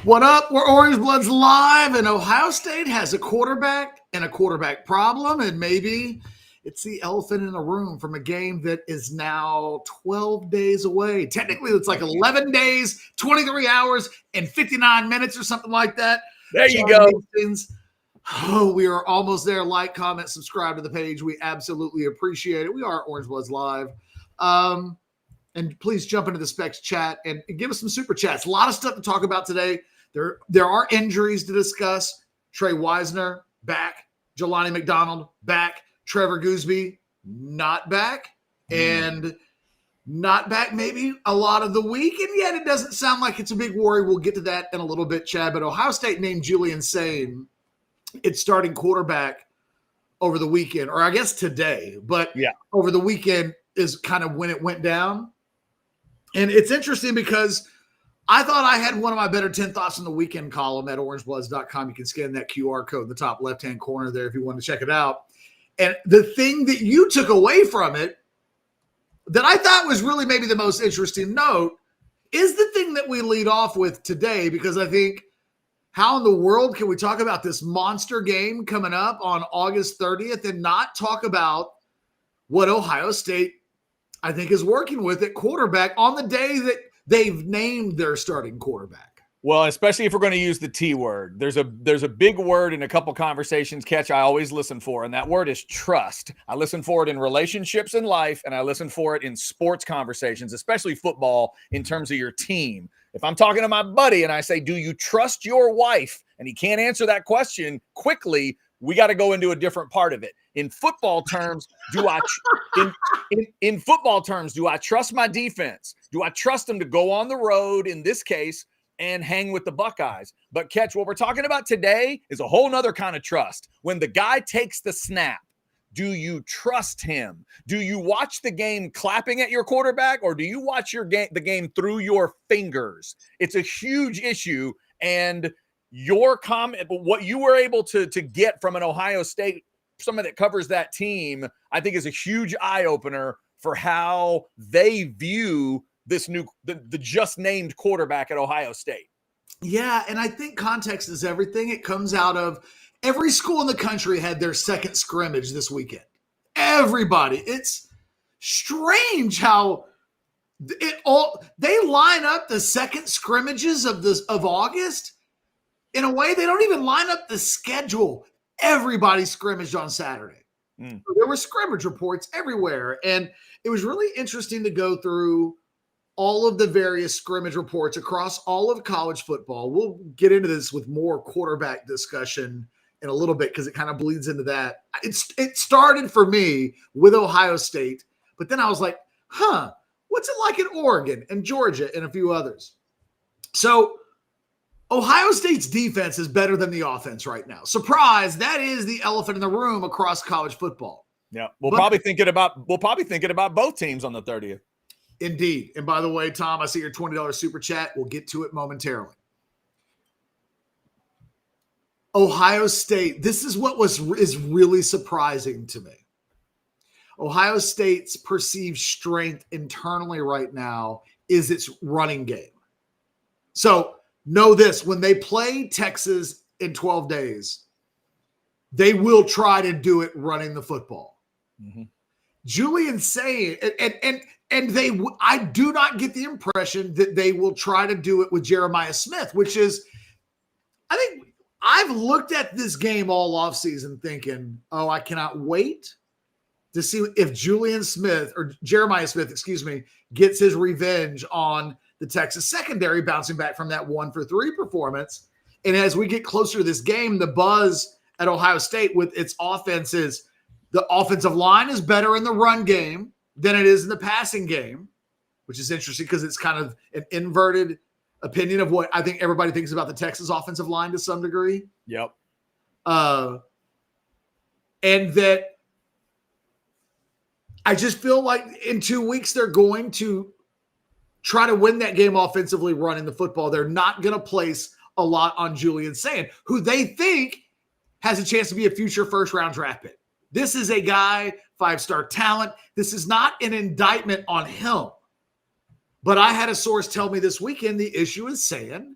What up? We're Orange Bloods live, and Ohio State has a quarterback and a quarterback problem, and maybe it's the elephant in the room from a game that is now 12 days away. Technically, it's like 11 days, 23 hours, and 59 minutes or something like that. There you go. Oh, we are almost there. Like, comment, subscribe to the page. We absolutely appreciate it. We are Orange Bloods live. And please jump into the Specs chat and give us some super chats. A lot of stuff to talk about today. There are injuries to discuss. Trey Wisner, back. Jelani McDonald, back. Trevor Gooseby, not back. And not back maybe a lot of the week. And yet it doesn't sound like it's a big worry. We'll get to that in a little bit, Chad. But Ohio State named Julian Sain its starting quarterback over the weekend. Or I guess today. But over the weekend is kind of when it went down. And it's interesting because I thought I had one of my better 10 thoughts in the weekend column at orangebloods.com. You can scan that QR code in the top left-hand corner there if you want to check it out. And the thing that you took away from it that I thought was really maybe the most interesting note is the thing that we lead off with today, because I think how in the world can we talk about this monster game coming up on August 30th and not talk about what Ohio State I think is working with at quarterback on the day that they've named their starting quarterback. Well, especially if we're going to use the T word. There's a big word in a couple conversations, Catch, I always listen for, and that word is trust. I listen for it in relationships in life, and I listen for it in sports conversations, especially football, in terms of your team. If I'm talking to my buddy and I say, do you trust your wife? And he can't answer that question quickly, we got to go into a different part of it. In football terms, in football terms, do I trust my defense? Do I trust them to go on the road, in this case, and hang with the Buckeyes? But Catch, what we're talking about today is a whole nother kind of trust. When the guy takes the snap, do you trust him? Do you watch the game clapping at your quarterback, or do you watch the game through your fingers? It's a huge issue, and your comment, what you were able to get from an Ohio State, someone that covers that team, I think is a huge eye-opener for how they view this new, the just named quarterback at Ohio State. Yeah, and I think context is everything. It comes out of every school in the country had their second scrimmage this weekend. Everybody. It's strange how they line up the second scrimmages of August in a way they don't even line up the schedule. Everybody scrimmaged on Saturday. So there were scrimmage reports everywhere. And it was really interesting to go through all of the various scrimmage reports across all of college football. We'll get into this with more quarterback discussion in a little bit because it kind of bleeds into that. It started for me with Ohio State, but then I was like, what's it like in Oregon and Georgia and a few others? So Ohio State's defense is better than the offense right now. Surprise, that is the elephant in the room across college football. Yeah, we'll probably thinking about both teams on the 30th. Indeed. And by the way, Tom, I see your $20 super chat. We'll get to it momentarily. Ohio State, this is what is really surprising to me. Ohio State's perceived strength internally right now is its running game. So know this, when they play Texas in 12 days, they will try to do it running the football. Mm-hmm. Julian Sain, and I do not get the impression that they will try to do it with Jeremiah Smith, which is, I think I've looked at this game all offseason thinking, I cannot wait to see if Jeremiah Smith, gets his revenge on the Texas secondary, bouncing back from that 1-for-3 performance. And as we get closer to this game, the buzz at Ohio State with its offense is the offensive line is better in the run game than it is in the passing game, which is interesting because it's kind of an inverted opinion of what I think everybody thinks about the Texas offensive line to some degree. Yep. And that I just feel like in 2 weeks they're going to try to win that game offensively running the football. They're not going to place a lot on Julian Sain, who they think has a chance to be a future first-round draft pick. This is a guy, 5-star talent. This is not an indictment on him. But I had a source tell me this weekend the issue is Sain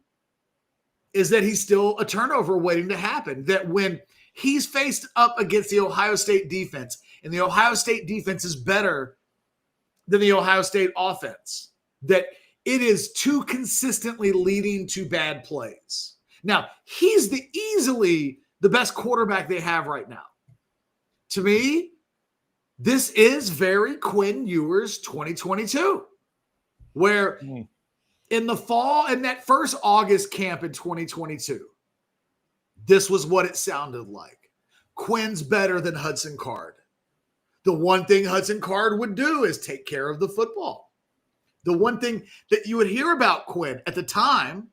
is that he's still a turnover waiting to happen. That when he's faced up against the Ohio State defense, and the Ohio State defense is better than the Ohio State offense, that it is too consistently leading to bad plays. Now, he's easily the best quarterback they have right now. To me, this is very Quinn Ewers 2022, where in the fall, in that first August camp in 2022, this was what it sounded like. Quinn's better than Hudson Card. The one thing Hudson Card would do is take care of the football. The one thing that you would hear about Quinn at the time,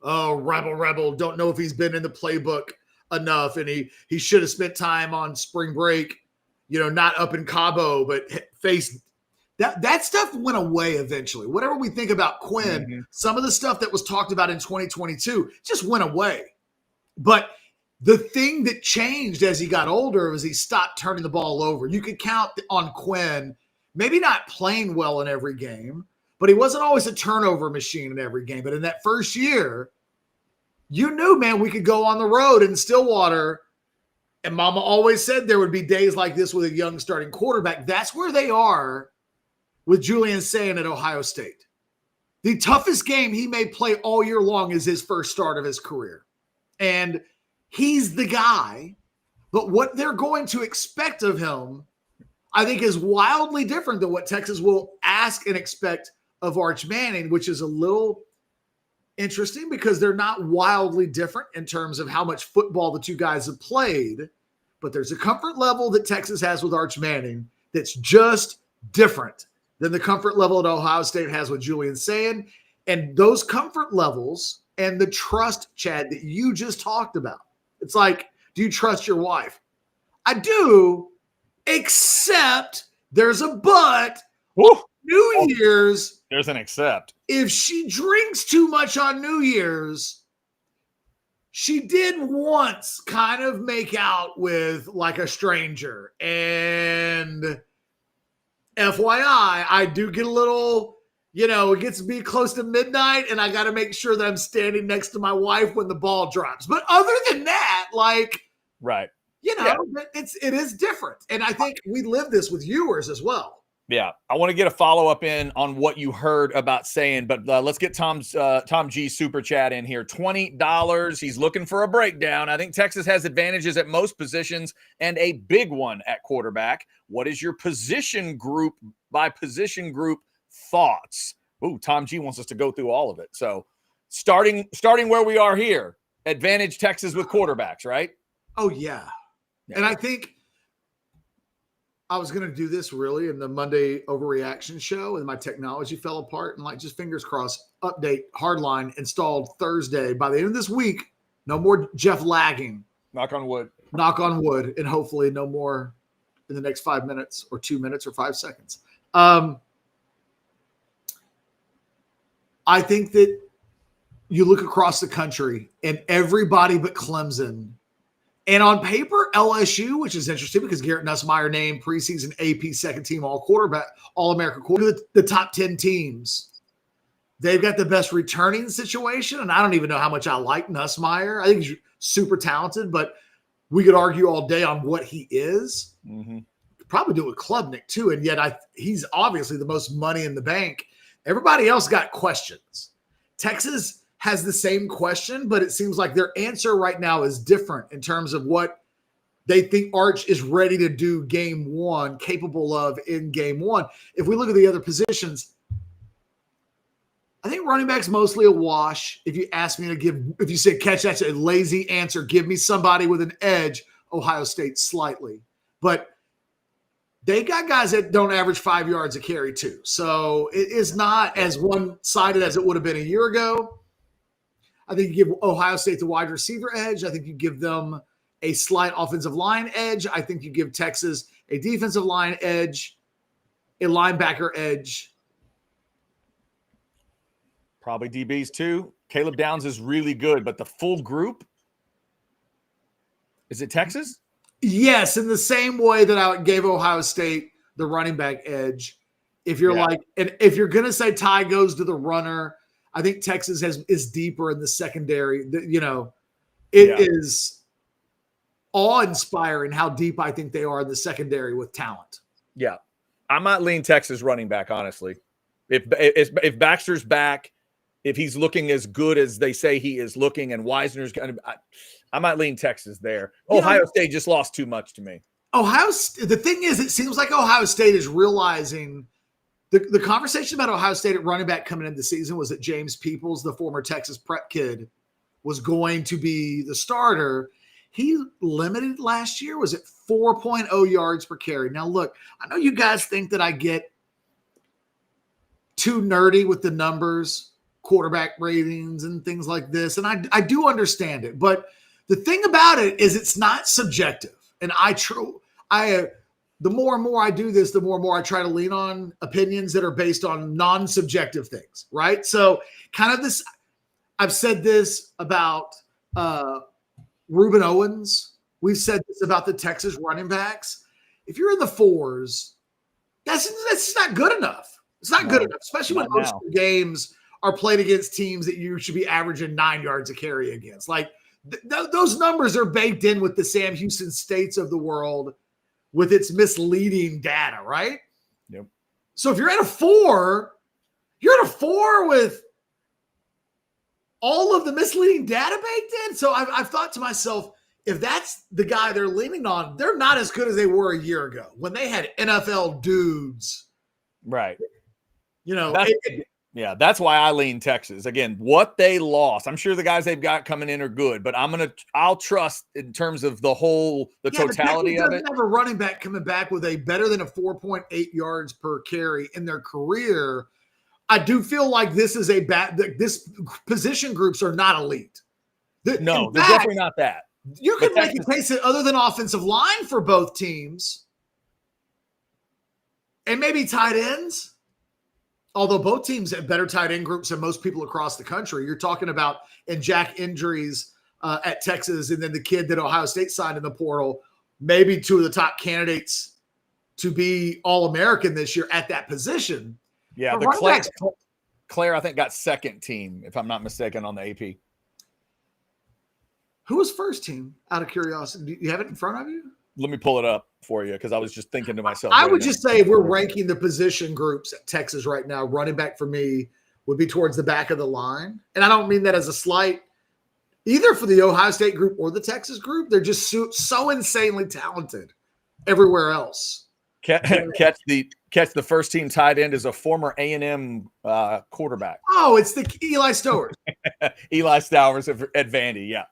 oh, rebel, don't know if he's been in the playbook enough, and he should have spent time on spring break, not up in Cabo, but faced that stuff went away eventually. Whatever we think about Quinn, some of the stuff that was talked about in 2022 just went away. But the thing that changed as he got older was he stopped turning the ball over. You could count on Quinn, maybe not playing well in every game, but he wasn't always a turnover machine in every game. But in that first year, you knew, man, we could go on the road in Stillwater. And Mama always said there would be days like this with a young starting quarterback. That's where they are with Julian Sayin at Ohio State. The toughest game he may play all year long is his first start of his career. And he's the guy, but what they're going to expect of him, I think, is wildly different than what Texas will ask and expect of Arch Manning, which is a little interesting because they're not wildly different in terms of how much football the two guys have played, but there's a comfort level that Texas has with Arch Manning that's just different than the comfort level that Ohio State has with Julian Sayin. And those comfort levels and the trust, Chad, that you just talked about. It's like, do you trust your wife? I do, except there's a but. New Year's. There's an except. If she drinks too much on New Year's, she did once kind of make out with like a stranger. And FYI, I do get a little, it gets to be close to midnight and I got to make sure that I'm standing next to my wife when the ball drops. But other than that, right. It is different. And I think we live this with Ewers as well. Yeah. I want to get a follow-up in on what you heard about Sayin, but let's get Tom G super chat in here. $20. He's looking for a breakdown. I think Texas has advantages at most positions and a big one at quarterback. What is your position group by position group thoughts? Ooh, Tom G wants us to go through all of it. So starting where we are here, advantage Texas with quarterbacks, right? Oh, yeah. And I think I was going to do this really in the Monday overreaction show, and my technology fell apart. And just fingers crossed, update hardline installed Thursday. By the end of this week, no more Jeff lagging. Knock on wood. Knock on wood. And hopefully no more in the next 5 minutes or 2 minutes or 5 seconds. I think that you look across the country and everybody but Clemson. And on paper, LSU, which is interesting because Garrett Nussmeier named preseason AP second team All-America quarterback, the top 10 teams. They've got the best returning situation, and I don't even know how much I like Nussmeier. I think he's super talented, but we could argue all day on what he is. Mm-hmm. Could probably do it with Klubnik too, and yet he's obviously the most money in the bank. Everybody else got questions. Texas has the same question, but it seems like their answer right now is different in terms of what they think Arch is ready to do game one, capable of in game one. If we look at the other positions, I think running back's mostly a wash. If you ask me if you say catch, that's a lazy answer. Give me somebody with an edge, Ohio State slightly. But they got guys that don't average 5 yards a carry too. So it is not as one-sided as it would have been a year ago. I think you give Ohio State the wide receiver edge. I think you give them a slight offensive line edge. I think you give Texas a defensive line edge, a linebacker edge. Probably DBs too. Caleb Downs is really good, but the full group, is it Texas? Yes, in the same way that I gave Ohio State the running back edge. If you're and if you're going to say Ty goes to the runner, I think Texas is deeper in the secondary. It is awe-inspiring how deep I think they are in the secondary with talent. Yeah. I might lean Texas running back, honestly. If Baxter's back, if he's looking as good as they say he is looking, and Wisner's going to, I might lean Texas there. Ohio State just lost too much to me. The thing is, it seems like Ohio State is realizing the conversation about Ohio State at running back coming into the season was that James Peoples, the former Texas prep kid, was going to be the starter. He limited last year, was at 4.0 yards per carry. Now, look, I know you guys think that I get too nerdy with the numbers, quarterback ratings and things like this, and I do understand it. But the thing about it is it's not subjective. And the more and more I do this, the more and more I try to lean on opinions that are based on non-subjective things, right? So kind of this, I've said this about Reuben Owens. We've said this about the Texas running backs. If you're in the fours, that's not good enough. It's not good enough, especially when most of the games are played against teams that you should be averaging 9 yards a carry against. Like those numbers are baked in with the Sam Houston States of the world with its misleading data, right? Yep. So if you're at a 4, you're at a 4 with all of the misleading data baked in. So I've thought to myself, if that's the guy they're leaning on, they're not as good as they were a year ago when they had NFL dudes. Right. That's why I lean Texas. Again, what they lost, I'm sure the guys they've got coming in are good, but I'll trust in terms of the totality of it. Have a running back coming back with a better than a 4.8 yards per carry in their career. I do feel like this is this position groups are not elite. No, they're definitely not that. You can make a case that other than offensive line for both teams and maybe tight ends. Although both teams have better tight end groups than most people across the country. You're talking about and Jack Injuries at Texas, and then the kid that Ohio State signed in the portal, maybe two of the top candidates to be All-American this year at that position. Yeah, Claire, I think, got second team, if I'm not mistaken, on the AP. Who was first team, out of curiosity? Do you have it in front of you? Let me pull it up for you because I was just thinking to myself. I would just say if we're ranking the position groups at Texas right now, running back for me would be towards the back of the line. And I don't mean that as a slight either for the Ohio State group or the Texas group. They're just so insanely talented everywhere else. Catch the first team tight end as a former A&M quarterback. Oh, it's the Eli Stowers. Eli Stowers at Vandy, yeah.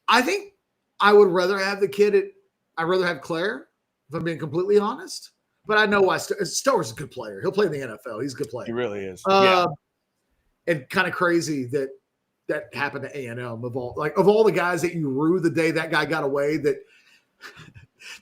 I think I would rather have the kid I'd rather have Claire, if I'm being completely honest. But I know why Stowers is a good player. He'll play in the NFL. He's a good player. He really is. And kind of crazy that happened to A&M of all the guys that you rue the day that guy got away that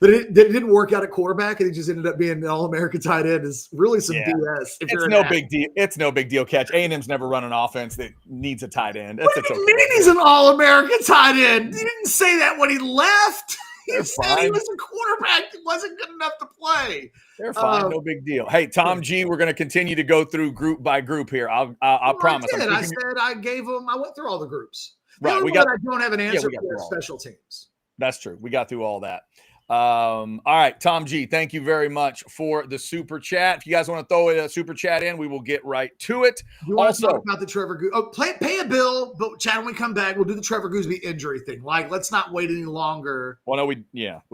it didn't work out at quarterback and he just ended up being an All-American tight end is really some BS. It's no big deal. It's no big deal. Catch A&M's never run an offense that needs a tight end. What do you mean he's an All-American tight end? He didn't say that when he left. He said he was a quarterback. He wasn't good enough to play. They're fine. No big deal. Hey, Tom G, we're going to continue to go through group by group here. I promise. I said I went through all the groups. Right. I don't have an answer for special teams. That's true. We got through all that. All right, Tom G, thank you very much for the super chat. If you guys want to throw a super chat in, we will get right to it. You want to talk about the Trevor Goose? Oh, pay a bill, but Chad, when we come back, we'll do the Trevor Gooseby injury thing. Like, let's not wait any longer. Well, no, we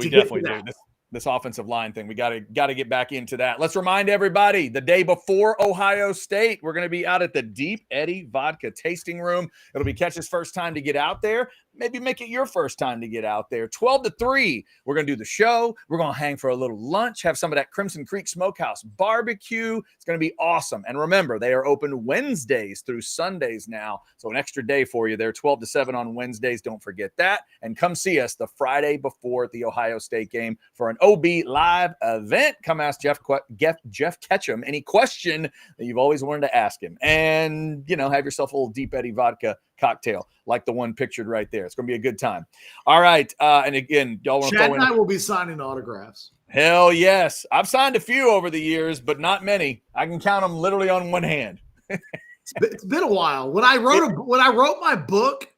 definitely do. This offensive line thing, we got to get back into that. Let's remind everybody, the day before Ohio State, we're going to be out at the Deep Eddy Vodka Tasting Room. It'll be Catch's first time to get out there. Maybe make it your first time to get out there. 12 to 3, we're going to do the show. We're going to hang for a little lunch, have some of that Crimson Creek Smokehouse barbecue. It's going to be awesome. And remember, they are open Wednesdays through Sundays now. So an extra day for you there, 12 to 7 on Wednesdays. Don't forget that. And come see us the Friday before the Ohio State game for an OB live event. Come ask Jeff Ketchum any question that you've always wanted to ask him. And, have yourself a little Deep Eddy Vodka cocktail like the one pictured right there. It's going to be a good time. All right. And again, y'all want to Chad and I will be signing autographs. Hell yes. I've signed a few over the years, but not many. I can count them literally on one hand. It's been a while. When I wrote my book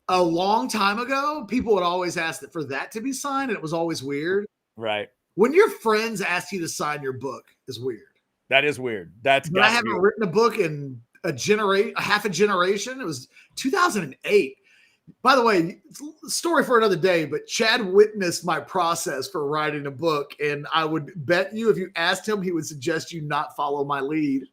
a long time ago, people would always ask for that to be signed, and it was always weird. Right. When your friends ask you to sign your book is weird. That is weird. But I haven't written a book in half a generation. It was 2008. By the way, story for another day, but Chad witnessed my process for writing a book, and I would bet you if you asked him, he would suggest you not follow my lead.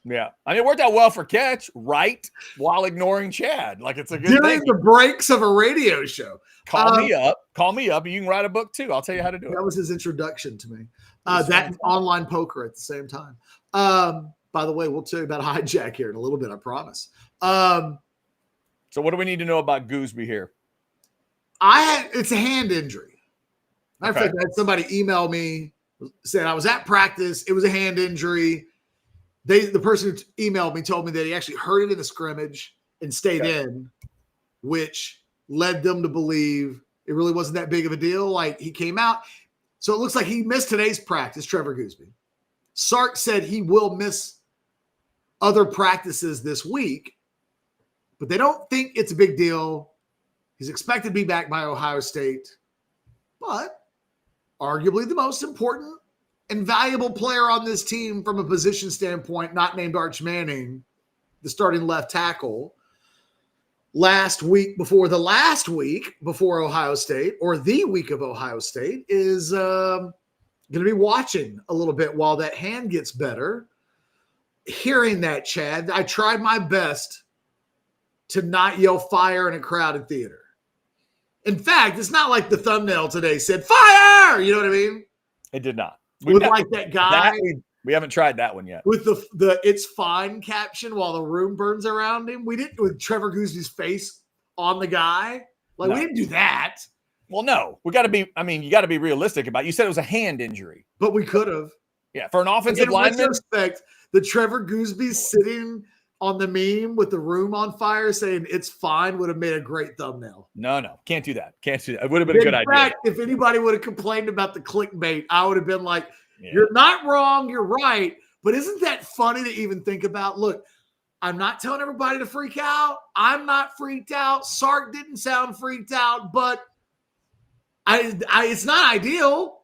Yeah. I mean, it worked out well for Catch, right? While ignoring Chad. Like, it's a good During thing. the breaks of a radio show. Call me up. And you can write a book too. I'll tell you how to do it. That was his introduction to me. That online poker at the same time. By the way, we'll tell you about hijack here in a little bit, I promise. So what do we need to know about Gooseby here? It's a hand injury. Matter of Okay. fact, I had somebody email me saying I was at practice. It was a hand injury. The person who emailed me told me that he actually hurt it in the scrimmage and stayed in, which led them to believe it really wasn't that big of a deal. Like, he came out. So it looks like he missed today's practice, Trevor Gooseby. Sark said he will miss other practices this week, but they don't think it's a big deal. He's expected to be back by Ohio State, but arguably the most important and valuable player on this team from a position standpoint, not named Arch Manning, the starting left tackle, last week before Ohio State, or the week of Ohio State, is going to be watching a little bit while that hand gets better. Hearing that, Chad, I tried my best to not yell fire in a crowded theater. In fact, it's not like the thumbnail today said fire. You know what I mean? It did not. That guy. We haven't tried that one yet. With the "it's fine" caption while the room burns around him. We didn't, with Trevor Gooseby's face on the guy. Like, we didn't do that. Well, no. You got to be realistic about it. You said it was a hand injury. But we could have. Yeah, for an offensive lineman. In retrospect, the Trevor Gooseby sitting on the meme with the room on fire saying "it's fine" would have made a great thumbnail. No. Can't do that. It would have been a good idea. In fact, if anybody would have complained about the clickbait, I would have been like, You're not wrong. You're right. But isn't that funny to even think about? Look, I'm not telling everybody to freak out. I'm not freaked out. Sark didn't sound freaked out, but it's not ideal.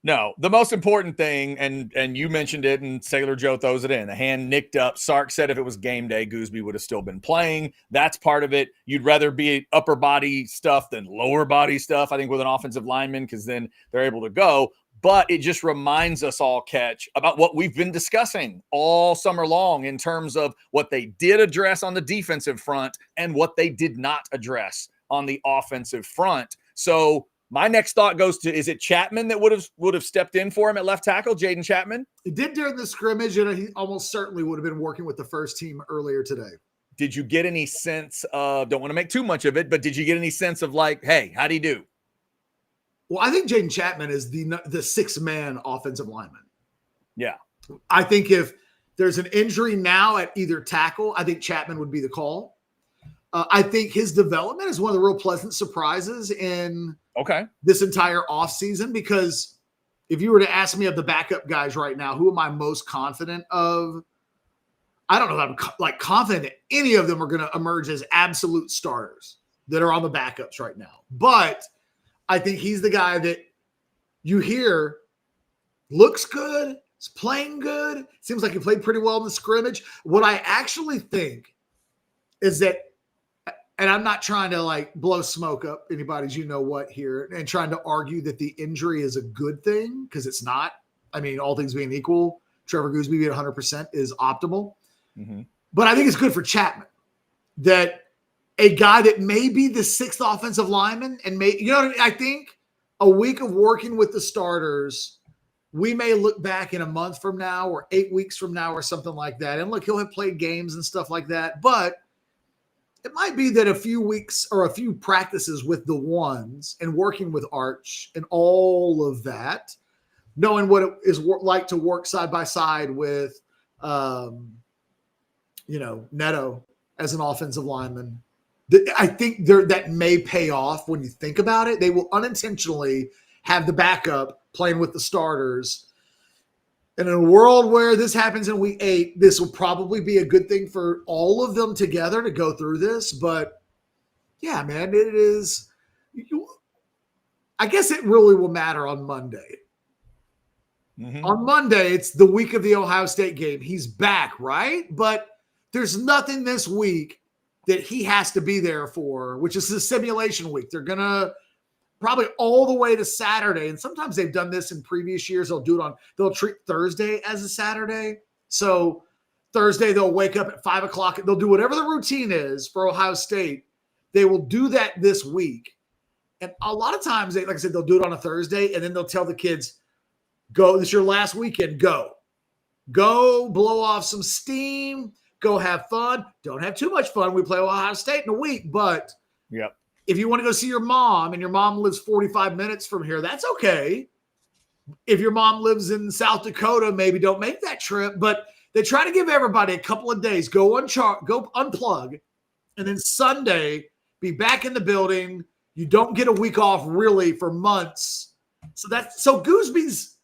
No, the most important thing, and you mentioned it, and Sailor Joe throws it in. The hand nicked up. Sark said if it was game day, Gooseby would have still been playing. That's part of it. You'd rather be upper body stuff than lower body stuff, I think, with an offensive lineman, because then they're able to go. But it just reminds us all, Catch, about what we've been discussing all summer long in terms of what they did address on the defensive front and what they did not address on the offensive front. So my next thought goes to, is it Chapman that would have stepped in for him at left tackle, Jaden Chapman? He did during the scrimmage, and he almost certainly would have been working with the first team earlier today. Did you get any sense of, don't want to make too much of it, but did you get any sense of like, hey, how'd he do? Well, I think Jaden Chapman is the six-man offensive lineman. Yeah. I think if there's an injury now at either tackle, I think Chapman would be the call. I think his development is one of the real pleasant surprises in this entire offseason, because if you were to ask me of the backup guys right now, who am I most confident of? I don't know if I'm confident that any of them are going to emerge as absolute starters that are on the backups right now. But I think he's the guy that you hear looks good, is playing good. Seems like he played pretty well in the scrimmage. What I actually think is that, and I'm not trying to like blow smoke up anybody's what here and trying to argue that the injury is a good thing, because it's not. I mean, all things being equal, Trevor Gooseby being 100% is optimal. Mm-hmm. But I think it's good for Chapman that a guy that may be the sixth offensive lineman and I think a week of working with the starters, we may look back in a month from now or 8 weeks from now or something like that. And look, he'll have played games and stuff like that, but it might be that a few weeks or a few practices with the ones and working with Arch and all of that, knowing what it is like to work side by side with, Neto as an offensive lineman. I think that may pay off when you think about it. They will unintentionally have the backup playing with the starters. And in a world where this happens in week 8, this will probably be a good thing for all of them together to go through this. But yeah, man, it is. I guess it really will matter on Monday. Mm-hmm. On Monday, it's the week of the Ohio State game. He's back, right? But there's nothing this week that he has to be there for, which is the simulation week. They're going to probably all the way to Saturday. And sometimes they've done this in previous years. They'll treat Thursday as a Saturday. So Thursday, they'll wake up at 5 o'clock. They'll do whatever the routine is for Ohio State. They will do that this week. And a lot of times, like I said, they'll do it on a Thursday, and then they'll tell the kids, go, this is your last weekend, go. Go blow off some steam. Go have fun. Don't have too much fun. We play Ohio State in a week, but yep. If you want to go see your mom and your mom lives 45 minutes from here, that's okay. If your mom lives in South Dakota, maybe don't make that trip. But they try to give everybody a couple of days. Go unplug, and then Sunday, be back in the building. You don't get a week off really for months. So Goosby's,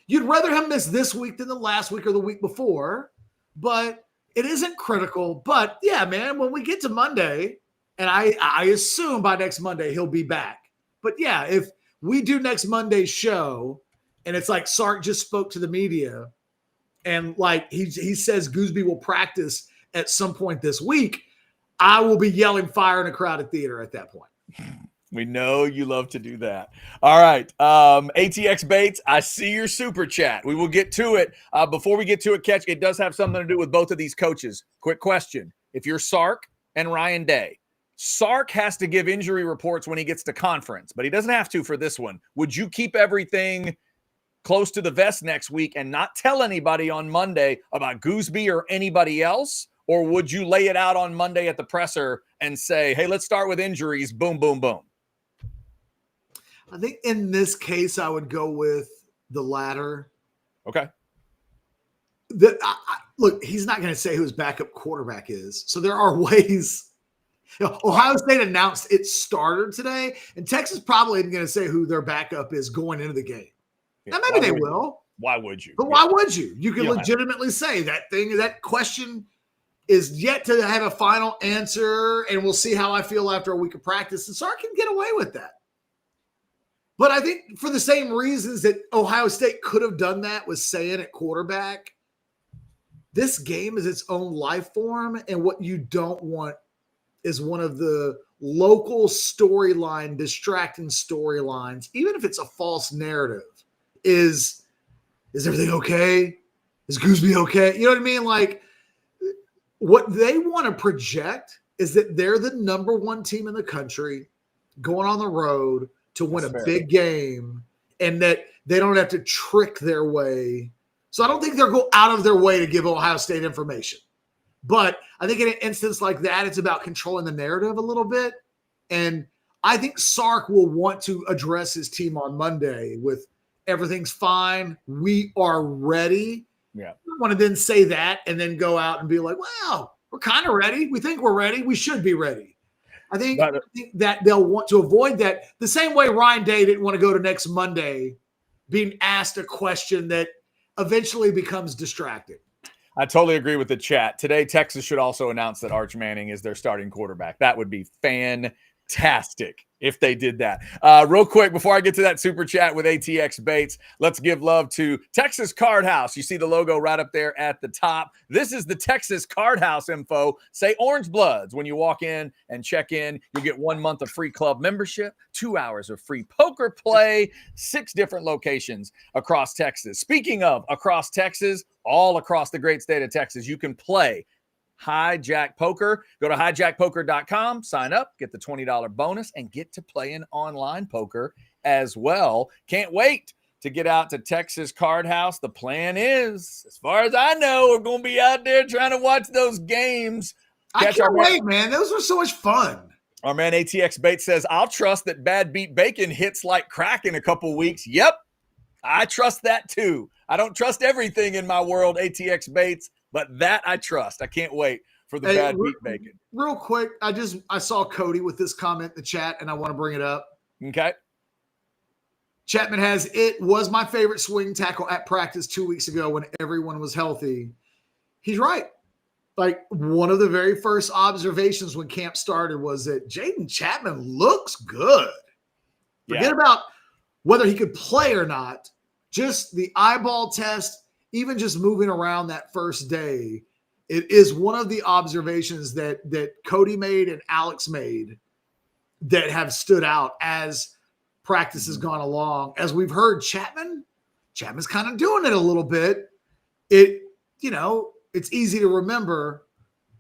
you'd rather him miss this week than the last week or the week before, but it isn't critical. But yeah, man, when we get to Monday, and I assume by next Monday he'll be back. But yeah, if we do next Monday's show and it's like Sark just spoke to the media and like he says Goosby will practice at some point this week, I will be yelling fire in a crowded theater at that point. We know you love to do that. All right. ATX Bates, I see your super chat. We will get to it. Before we get to it, Catch, it does have something to do with both of these coaches. Quick question. If you're Sark and Ryan Day, Sark has to give injury reports when he gets to conference, but he doesn't have to for this one. Would you keep everything close to the vest next week and not tell anybody on Monday about Goosby or anybody else? Or would you lay it out on Monday at the presser and say, hey, let's start with injuries, boom, boom, boom? I think in this case, I would go with the latter. Okay. Look, he's not going to say who his backup quarterback is. So there are ways. Ohio State announced its starter today, and Texas probably isn't going to say who their backup is going into the game. Yeah, now, maybe they will. Why would you? But why would you? You can legitimately say that question is yet to have a final answer, and we'll see how I feel after a week of practice. And Sark can get away with that. But I think for the same reasons that Ohio State could have done that with saying at quarterback, this game is its own life form, and what you don't want is one of the local storyline, distracting storylines, even if it's a false narrative, is everything okay? Is Goosby okay? You know what I mean? Like, what they want to project is that they're the number one team in the country going on the road to win a big game, and that they don't have to trick their way. So I don't think they'll go out of their way to give Ohio State information. But I think in an instance like that, it's about controlling the narrative a little bit. And I think Sark will want to address his team on Monday with everything's fine. We are ready. Yeah. I don't want to then say that and then go out and be like, well, we're kind of ready. We think we're ready. We should be ready. I think that they'll want to avoid that the same way Ryan Day didn't want to go to next Monday being asked a question that eventually becomes distracting. I totally agree with the chat. Today, Texas should also announce that Arch Manning is their starting quarterback. That would be fantastic if they did that. Real quick, before I get to that super chat with ATX Bates, let's give love to Texas Card House. You see the logo right up there at the top. This is the Texas Card House info. Say Orange Bloods when you walk in and check in. You'll get 1 month of free club membership, 2 hours of free poker play, 6 different locations across Texas. Speaking of across Texas, all across the great state of Texas, you can play Hijack Poker. Go to hijackpoker.com, sign up, get the $20 bonus, and get to playing online poker as well. Can't wait to get out to Texas Card House. The plan is, as far as I know, we're going to be out there trying to watch those games. I can't wait, man. Those were so much fun. Our man ATX Bates says, I'll trust that Bad Beat Bacon hits like crack in a couple weeks. Yep, I trust that too. I don't trust everything in my world, ATX Bates, but that I trust. I can't wait for the Bad Beat Bacon. Real quick, I saw Cody with this comment in the chat, and I want to bring it up. Okay. Chapman has, it was my favorite swing tackle at practice 2 weeks ago when everyone was healthy. He's right. Like, one of the very first observations when camp started was that Jaden Chapman looks good. Forget about whether he could play or not. Just the eyeball test, even just moving around that first day, it is one of the observations that Cody made and Alex made that have stood out as practice has gone along. As we've heard, Chapman's kind of doing it a little bit. It's easy to remember.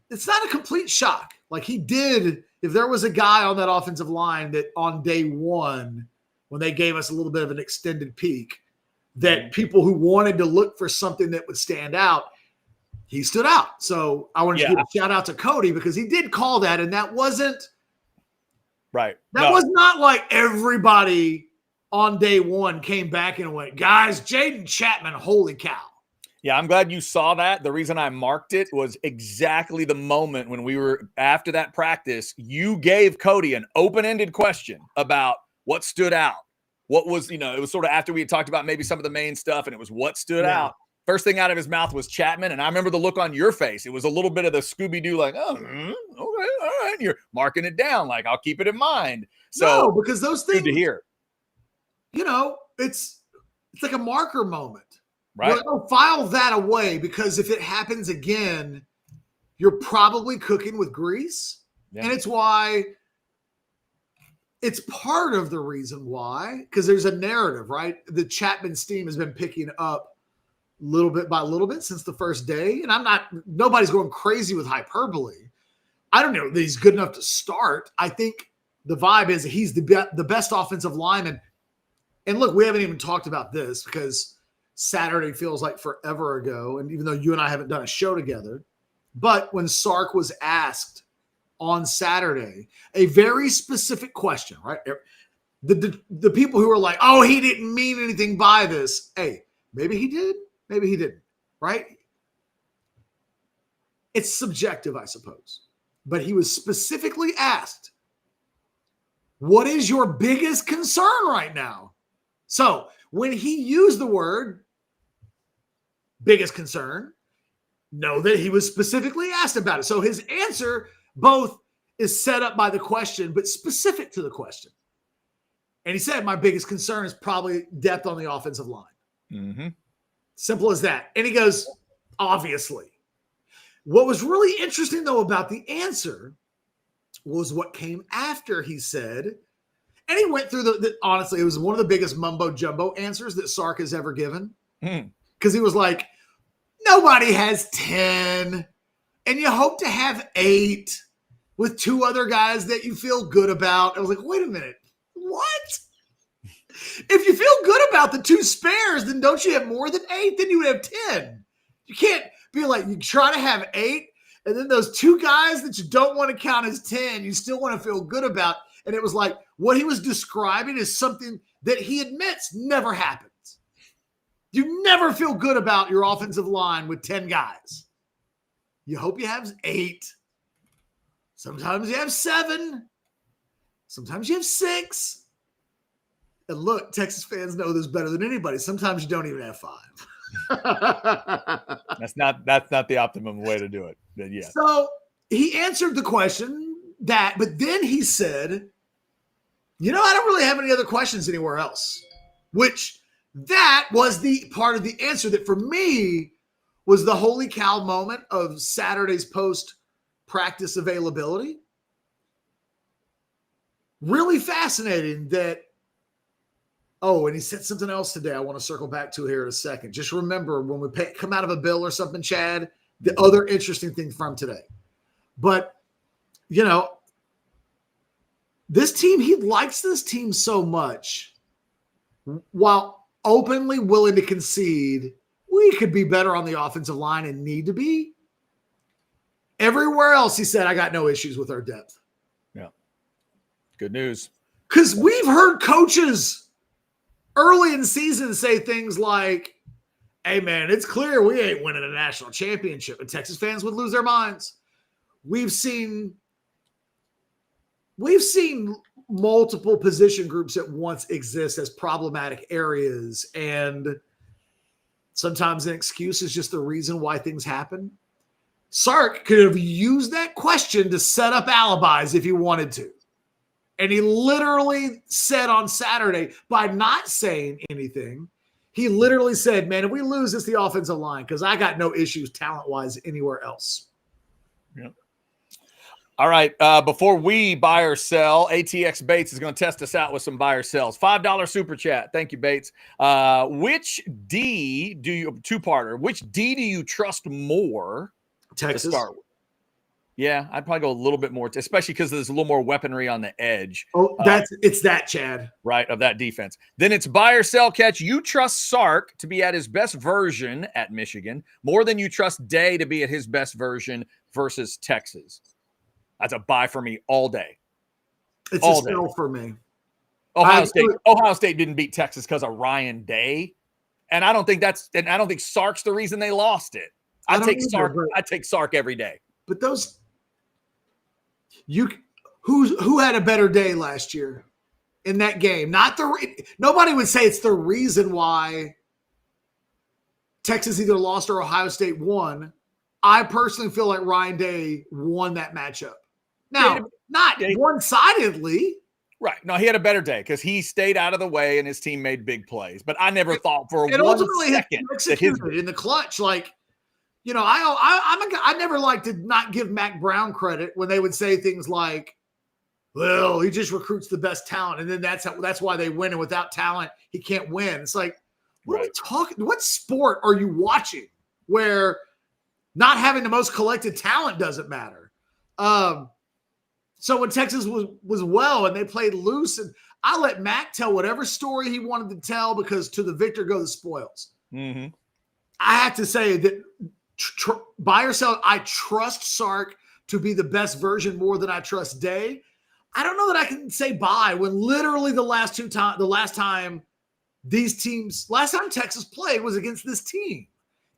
It's not a complete shock. Like, he did, if there was a guy on that offensive line that on day one, when they gave us a little bit of an extended peek, that people who wanted to look for something that would stand out, he stood out. So I wanted to give a shout out to Cody because he did call that, and that wasn't right. That was not like everybody on day one came back and went, guys, Jaden Chapman, holy cow. Yeah, I'm glad you saw that. The reason I marked it was exactly the moment when we were after that practice. You gave Cody an open-ended question about what stood out. What was, it was sort of after we had talked about maybe some of the main stuff, and it was what stood out. First thing out of his mouth was Chapman, and I remember the look on your face. It was a little bit of the Scooby-Doo, like, oh, okay, all right. And you're marking it down, like, I'll keep it in mind. So, because those things, good to hear. It's like a marker moment. Right. Like, file that away, because if it happens again, you're probably cooking with grease. Yeah. And it's part of the reason why, because there's a narrative, right? The Chapman steam has been picking up little bit by little bit since the first day. And nobody's going crazy with hyperbole. I don't know that he's good enough to start. I think the vibe is he's the best offensive lineman. And look, we haven't even talked about this because Saturday feels like forever ago. And even though you and I haven't done a show together, but when Sark was asked on Saturday a very specific question, right? The people who were like, oh, he didn't mean anything by this. Hey, maybe he did. Maybe he didn't, right? It's subjective, I suppose. But he was specifically asked, what is your biggest concern right now? So when he used the word biggest concern, know that he was specifically asked about it. So his answer both is set up by the question, but specific to the question. And he said, my biggest concern is probably depth on the offensive line. Mm-hmm. Simple as that. And he goes, obviously. What was really interesting, though, about the answer was what came after he said, and he went through honestly, it was one of the biggest mumbo jumbo answers that Sark has ever given. Because he was like, nobody has 10, and you hope to have 8 with 2 other guys that you feel good about. I was like, wait a minute. What? If you feel good about the 2 spares, then don't you have more than 8? Then you would have 10. You can't be like, you try to have 8, and then those 2 guys that you don't want to count as 10, you still want to feel good about. And it was like, what he was describing is something that he admits never happens. You never feel good about your offensive line with 10 guys. You hope you have 8. Sometimes you have 7. Sometimes you have 6. And look, Texas fans know this better than anybody. Sometimes you don't even have 5. That's not the optimum way to do it. But yeah. So he answered the question but then he said, I don't really have any other questions anywhere else, which that was the part of the answer that for me was the holy cow moment of Saturday's post practice availability. Really fascinating that. Oh, and he said something else today I want to circle back to here in a second. Just remember when we come out of a bill or something, Chad, the other interesting thing from today. But, this team, he likes this team so much while openly willing to concede we could be better on the offensive line and need to be. Everywhere else, he said, I got no issues with our depth. Yeah. Good news. Because we've heard coaches early in the season say things like, hey, man, it's clear we ain't winning a national championship. And Texas fans would lose their minds. We've seen multiple position groups at once exist as problematic areas, and sometimes an excuse is just the reason why things happen. Sark could have used that question to set up alibis if he wanted to. And he literally said on Saturday, by not saying anything, he literally said, man, if we lose, it's the offensive line because I got no issues talent-wise anywhere else. Yep. All right. Before we buy or sell, ATX Bates is going to test us out with some buy or sells. $5 super chat. Thank you, Bates. Which D do you, two-parter, which D do you trust more Texas. to start with? Yeah, I'd probably go a little bit more, especially because there's a little more weaponry on the edge. Oh, it's that, Chad. Right, of that defense. Then it's buy or sell, Catch. You trust Sark to be at his best version at Michigan more than you trust Day to be at his best version versus Texas. That's a buy for me all day. It's all a sell for me. Ohio State didn't beat Texas because of Ryan Day. And I don't think Sark's the reason they lost it. I take Sark every day. But who had a better day last year in that game? Nobody would say it's the reason why Texas either lost or Ohio State won. I personally feel like Ryan Day won that matchup. Now, not one-sidedly. Right. No, he had a better day because he stayed out of the way and his team made big plays. But I never thought for and 1 second executed in the clutch. Like, you know, I never like to not give Mac Brown credit when they would say things like, well, he just recruits the best talent, and then that's why they win, and without talent, he can't win. It's like, what are we talking? What sport are you watching where not having the most collected talent doesn't matter? So when Texas was well and they played loose, and I let Mac tell whatever story he wanted to tell because to the victor go the spoils. Mm-hmm. I have to say that buy or sell, I trust Sark to be the best version more than I trust Day. I don't know that I can say buy when literally the last time Texas played was against this team.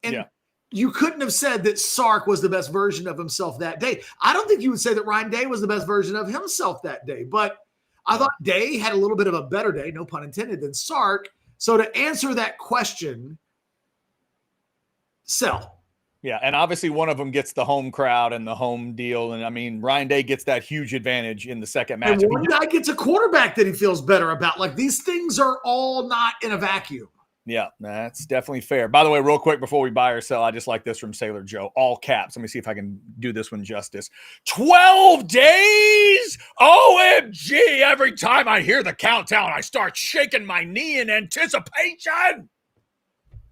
And you couldn't have said that Sark was the best version of himself that day. I don't think you would say that Ryan Day was the best version of himself that day, but I thought Day had a little bit of a better day, no pun intended, than Sark. So to answer that question, sell. Yeah, and obviously one of them gets the home crowd and the home deal. And, I mean, Ryan Day gets that huge advantage in the second match. And one guy gets a quarterback that he feels better about. Like, these things are all not in a vacuum. Yeah, that's definitely fair. By the way, real quick before we buy or sell, I just like this from Sailor Joe. All caps. Let me see if I can do this one justice. 12 days? OMG. Every time I hear the countdown, I start shaking my knee in anticipation.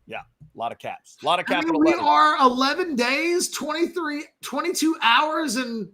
Yeah, a lot of caps. A lot of capital we letters. are 11 days, 22 hours, and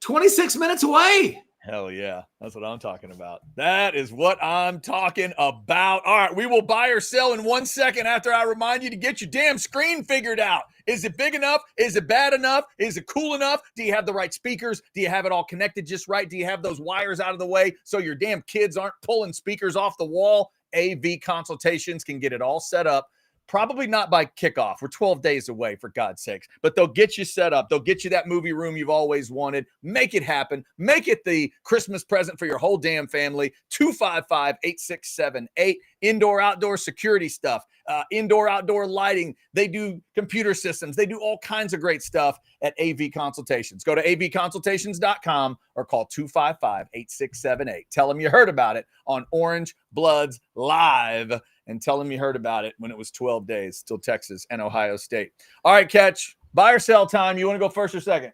26 minutes away. Hell yeah. That's what I'm talking about. That is what I'm talking about. All right. We will buy or sell in 1 second after I remind you to get your damn screen figured out. Is it big enough? Is it bad enough? Is it cool enough? Do you have the right speakers? Do you have it all connected just right? Do you have those wires out of the way so your damn kids aren't pulling speakers off the wall? AV Consultations can get it all set up. Probably not by kickoff. We're 12 days away, for God's sakes. But they'll get you set up. They'll get you that movie room you've always wanted. Make it happen. Make it the Christmas present for your whole damn family. 255-8678. Indoor, outdoor security stuff. Indoor, outdoor lighting. They do computer systems. They do all kinds of great stuff at AV Consultations. Go to avconsultations.com or call 255-8678. Tell them you heard about it on Orange Bloods Live. And tell them you heard about it when it was 12 days till Texas and Ohio State. All right, Catch. Buy or sell time. You want to go first or second?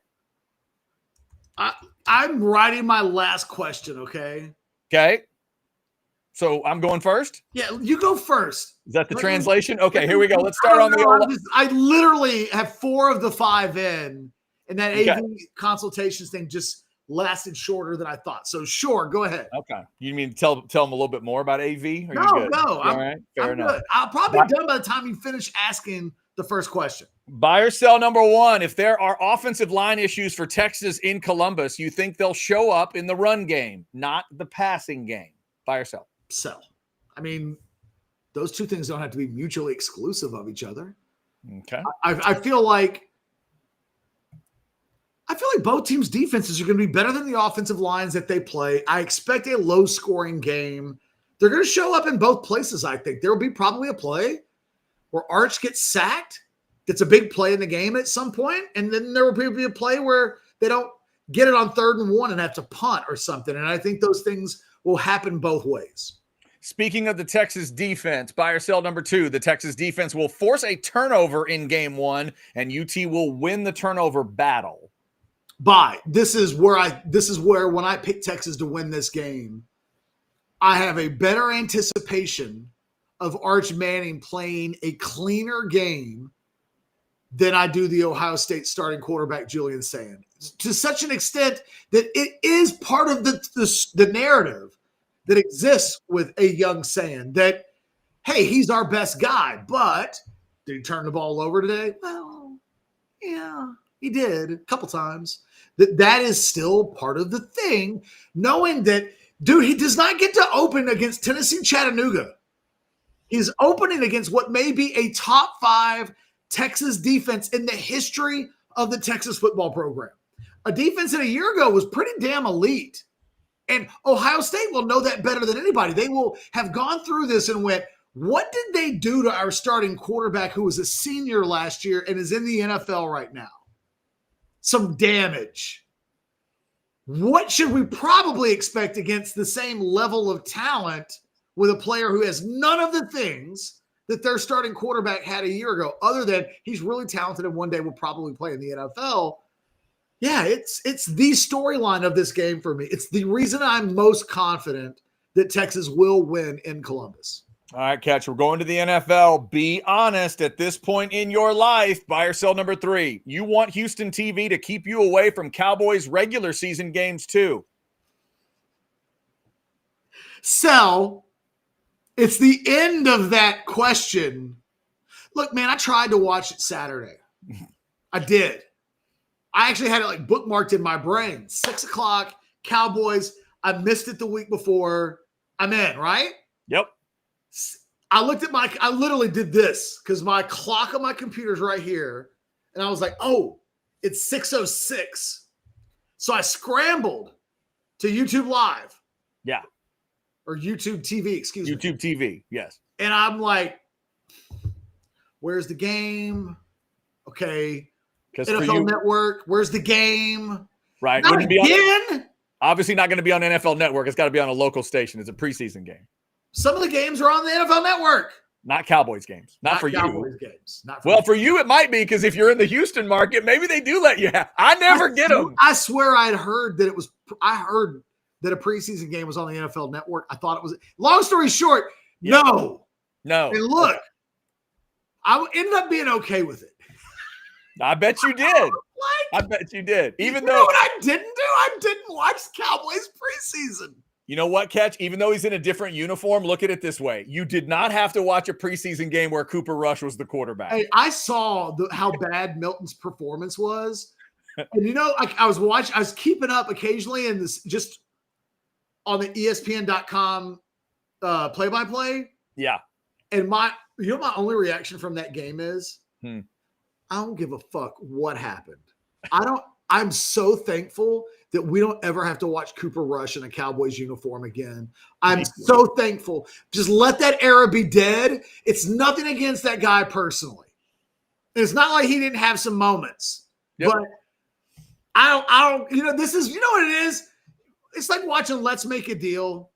I'm writing my last question, okay? Okay. So I'm going first? Yeah, you go first. Is that the translation? Okay, here we go. Let's start on the I literally have 4 of the 5 in, and that AV Consultations thing just lasted shorter than I thought. So sure, go ahead. Okay. You mean tell them a little bit more about AV? No. All right. Fair enough. Good. I'll probably be done by the time you finish asking the first question. Buy or sell number 1. If there are offensive line issues for Texas in Columbus, you think they'll show up in the run game, not the passing game. Buy or sell? Sell. I mean, those two things don't have to be mutually exclusive of each other. Okay. I feel like I feel like both teams' defenses are going to be better than the offensive lines that they play. I expect a low-scoring game. They're going to show up in both places, I think. There will be probably a play where Arch gets sacked, gets a big play in the game at some point, and then there will be a play where they don't get it on 3rd and 1 and have to punt or something. And I think those things will happen both ways. Speaking of the Texas defense, buy or sell number 2, the Texas defense will force a turnover in game 1, and UT will win the turnover battle. Buy. This is where when I pick Texas to win this game, I have a better anticipation of Arch Manning playing a cleaner game than I do the Ohio State starting quarterback Julian Sand, to such an extent that it is part of the narrative that exists with a young Sand that, hey, he's our best guy, but did he turn the ball over today? Well, yeah, he did a couple times. That is still part of the thing, knowing that, dude, he does not get to open against Tennessee Chattanooga. He's opening against what may be a top 5 Texas defense in the history of the Texas football program. A defense that a year ago was pretty damn elite. And Ohio State will know that better than anybody. They will have gone through this and went, what did they do to our starting quarterback who was a senior last year and is in the NFL right now? Some damage. What should we probably expect against the same level of talent with a player who has none of the things that their starting quarterback had a year ago, other than he's really talented and one day will probably play in the NFL? Yeah, it's the storyline of this game for me. It's the reason I'm most confident that Texas will win in Columbus. All right, Catch, we're going to the NFL. Be honest at this point in your life. Buy or sell number 3. You want Houston TV to keep you away from Cowboys regular season games too. Sell. It's the end of that question. Look, man, I tried to watch it Saturday. I did. I actually had it like bookmarked in my brain. 6:00, Cowboys. I missed it the week before. I'm in, right? Yep. I literally did this because my clock on my computer is right here. And I was like, oh, it's 6:06. So I scrambled to YouTube Live. Yeah. Or YouTube TV, excuse me. YouTube TV, yes. And I'm like, where's the game? Okay. NFL Network, where's the game? Right. Not again. Obviously not going to be on NFL Network. It's got to be on a local station. It's a preseason game. Some of the games are on the NFL Network. Not Cowboys games. Not for Cowboys you. Games. For you, it might be, because if you're in the Houston market, maybe they do let you have. I never get them. I swear I heard that a preseason game was on the NFL Network. I thought it was. Long story short, no. No. And look, I ended up being okay with it. I bet you did. I bet you did. Even though, you know what I didn't do? I didn't watch Cowboys preseason. You know what, Catch? Even though he's in a different uniform, look at it this way. You did not have to watch a preseason game where Cooper Rush was the quarterback. Hey, I saw how bad Milton's performance was. And you know, I was keeping up occasionally in this, just on the ESPN.com play-by-play. Yeah. And my only reaction from that game is, I don't give a fuck what happened. I'm so thankful that we don't ever have to watch Cooper Rush in a Cowboys uniform again. I'm so thankful. Just let that era be dead. It's nothing against that guy personally. And it's not like he didn't have some moments. Yep. But I don't, this is, you know what it is? It's like watching Let's Make a Deal.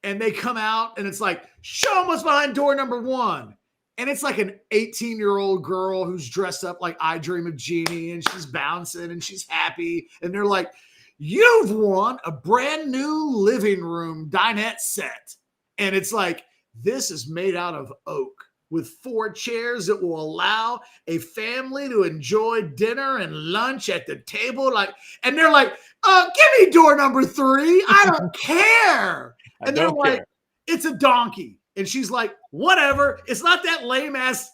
And they come out and it's like, show them what's behind door number 1. And it's like an 18-year-old girl who's dressed up like I Dream of Jeannie, and she's bouncing and she's happy. And they're like, you've won a brand new living room dinette set. And it's like, this is made out of oak with 4 chairs that will allow a family to enjoy dinner and lunch at the table. And they're like, give me door number 3. I don't care. And they're like, it's a donkey. And she's like, whatever. It's not that lame-ass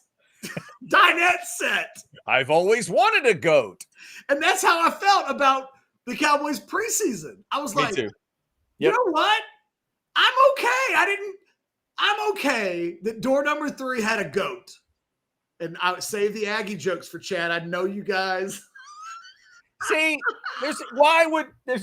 dinette set. I've always wanted a goat. And that's how I felt about the Cowboys preseason. I was like, too. You know what? I'm okay that door number 3 had a goat. And I would save the Aggie jokes for Chad. I know you guys. See, there's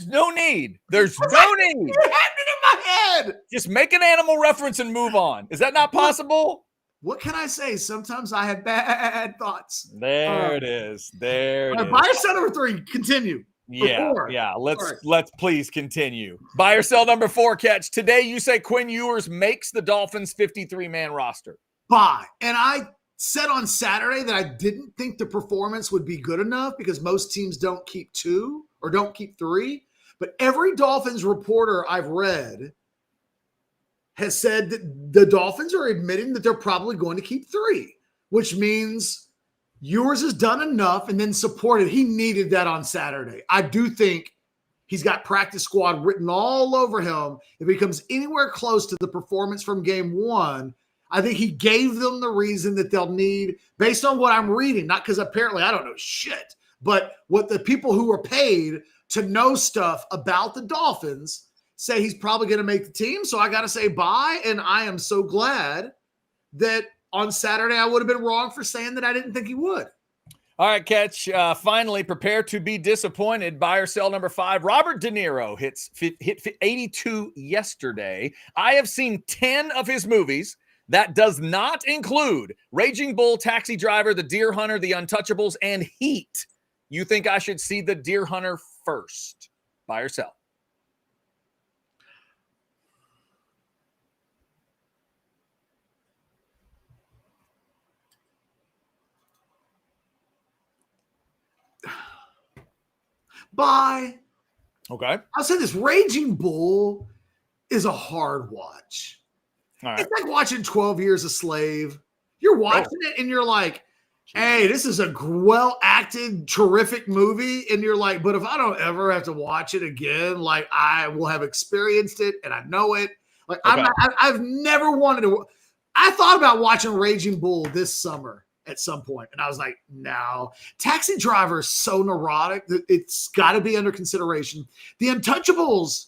no need. There's no need. It happened in my head. Just make an animal reference and move on. Is that not possible? What can I say? Sometimes I have bad thoughts. There it is. There it is. Buy or sell number 3. Continue. Yeah. Let's please continue. Buy or sell number 4, Catch. Today you say Quinn Ewers makes the Dolphins 53-man roster. Buy. And I said on Saturday that I didn't think the performance would be good enough because most teams don't keep 2 or don't keep 3. But every Dolphins reporter I've read has said that the Dolphins are admitting that they're probably going to keep 3, which means Ewers has done enough and then supported. He needed that on Saturday. I do think he's got practice squad written all over him. If he comes anywhere close to the performance from game 1, I think he gave them the reason that they'll need, based on what I'm reading, not because apparently I don't know shit, but what the people who are paid to know stuff about the Dolphins say he's probably going to make the team. So I got to say bye. And I am so glad that on Saturday I would have been wrong for saying that I didn't think he would. All right, Catch. Finally, prepare to be disappointed. Buy or sell number 5. Robert De Niro hit 82 yesterday. I have seen 10 of his movies. That does not include Raging Bull, Taxi Driver, The Deer Hunter, The Untouchables, and Heat. You think I should see The Deer Hunter first? Buy or sell? Buy. Okay. I'll say this. Raging Bull is a hard watch. All right. It's like watching 12 Years a Slave. You're watching it and you're like, hey, this is a well-acted, terrific movie. And you're like, but if I don't ever have to watch it again, like I will have experienced it and I know it. Like Okay. I've never wanted to. I thought about watching Raging Bull this summer at some point, and I was like, no. Taxi Driver is so neurotic that it's got to be under consideration. The Untouchables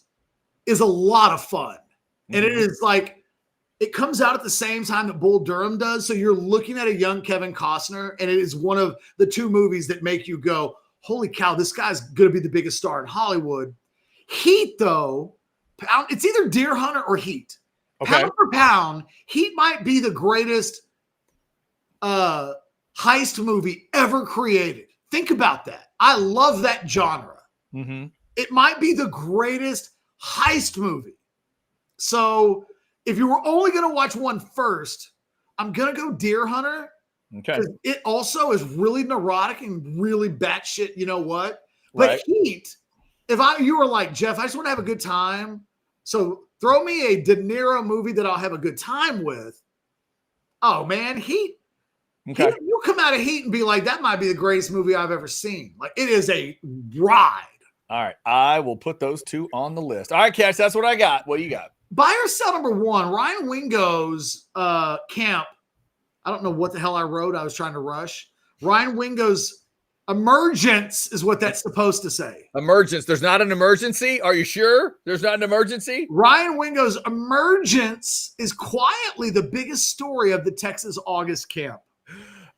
is a lot of fun, and it is like it comes out at the same time that Bull Durham does. So you're looking at a young Kevin Costner, and it is one of the 2 movies that make you go, holy cow, this guy's going to be the biggest star in Hollywood. Heat, though, it's either Deer Hunter or Heat. Okay. Pound for pound, Heat might be the greatest heist movie ever created. Think about that. I love that genre. Mm-hmm. It might be the greatest heist movie. So if you were only going to watch one first, I'm going to go Deer Hunter. Okay. It also is really neurotic and really batshit, you know what? But Right. Heat, you were like, Jeff, I just want to have a good time. So throw me a De Niro movie that I'll have a good time with. Oh, man, Heat. Okay. You come out of Heat and be like, that might be the greatest movie I've ever seen. Like, it is a ride. All right. I will put those 2 on the list. All right, Cash, that's what I got. What do you got? Buy or sell number 1, Ryan Wingo's camp. I don't know what the hell I wrote. I was trying to rush. Ryan Wingo's emergence is what that's supposed to say. Emergence. There's not an emergency? Are you sure there's not an emergency? Ryan Wingo's emergence is quietly the biggest story of the Texas August camp.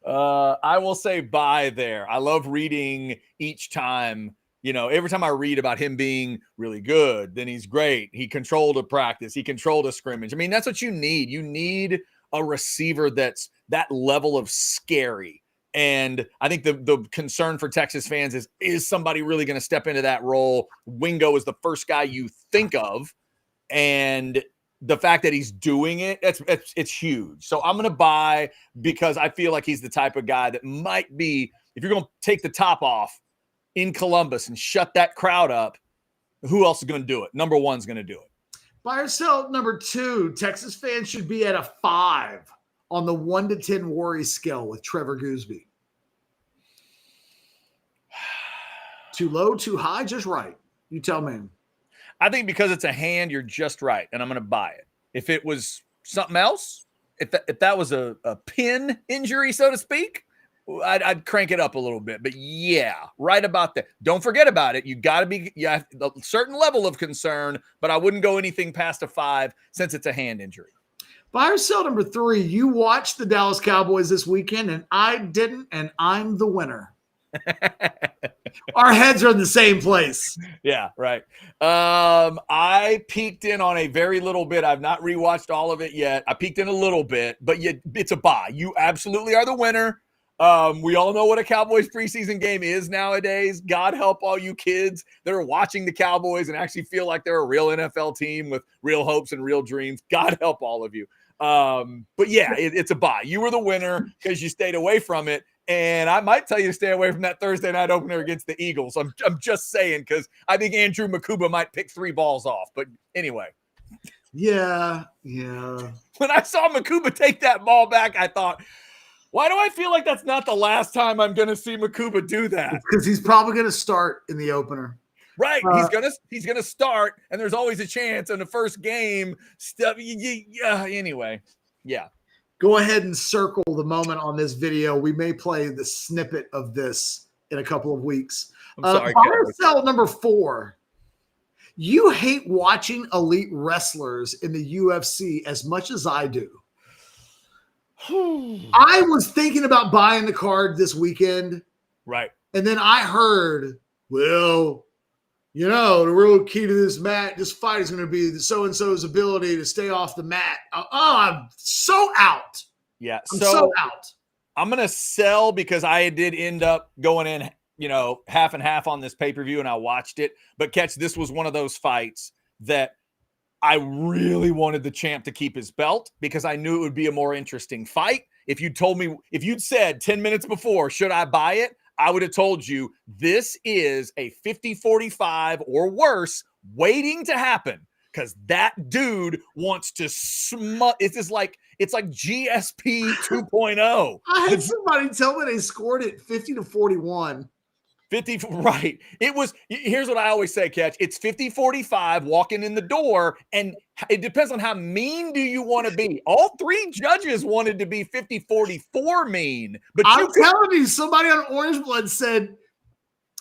I will say buy there. I love reading each time. You know, every time I read about him being really good, then he's great. He controlled a practice. He controlled a scrimmage. I mean, that's what you need. You need a receiver that's that level of scary. And I think the concern for Texas fans is somebody really going to step into that role? Wingo is the first guy you think of. And the fact that he's doing it, it's huge. So I'm going to buy because I feel like he's the type of guy that might be, if you're going to take the top off in Columbus and shut that crowd up, who else is going to do it? Number 1's going to do it. Buy or sell number 2, Texas fans should be at a 5 on the 1 to 10 worry scale with Trevor Gooseby. Too low, too high, just right. You tell me. I think because it's a hand, you're just right, and I'm going to buy it. If it was something else, if that was a pin injury, so to speak, I'd crank it up a little bit. But yeah, right about that. Don't forget about it. You got to be a certain level of concern, but I wouldn't go anything past a 5 since it's a hand injury. Buy or sell number 3, you watched the Dallas Cowboys this weekend, and I didn't, and I'm the winner. Our heads are in the same place. Yeah, right. I peeked in on a very little bit. I've not rewatched all of it yet. I peeked in a little bit, but it's a bye. You absolutely are the winner. We all know what a Cowboys preseason game is nowadays. God help all you kids that are watching the Cowboys and actually feel like they're a real NFL team with real hopes and real dreams. God help all of you. But yeah, it's a bye. You were the winner because you stayed away from it. And I might tell you to stay away from that Thursday night opener against the Eagles. I'm just saying, because I think Andrew Makuba might pick 3 balls off. But anyway. Yeah. When I saw Makuba take that ball back, I thought, why do I feel like that's not the last time I'm going to see Makuba do that? Because he's probably going to start in the opener. Right. He's gonna start, and there's always a chance in the first game. Stuff. Anyway. Yeah. Go ahead and circle the moment on this video. We may play the snippet of this in a couple of weeks. I'm sorry. Carousel number 4. You hate watching elite wrestlers in the UFC as much as I do. I was thinking about buying the card this weekend. Right. And then I heard, well, the real key to this fight is going to be the so-and-so's ability to stay off the mat. I'm so out. Yeah. I'm so out. I'm going to sell because I did end up going in, half and half on this pay-per-view, and I watched it. But catch, this was one of those fights that I really wanted the champ to keep his belt because I knew it would be a more interesting fight. If you'd said 10 minutes before, should I buy it? I would have told you this is a 50-45 or worse waiting to happen because that dude wants to it's like GSP 2.0. I had somebody tell me they scored it 50-41. 50, right. Here's what I always say, Catch. It's 50-45 walking in the door, and it depends on how mean do you want to be. All 3 judges wanted to be 50-44 mean. But I'm telling you, somebody on Orange Blood said,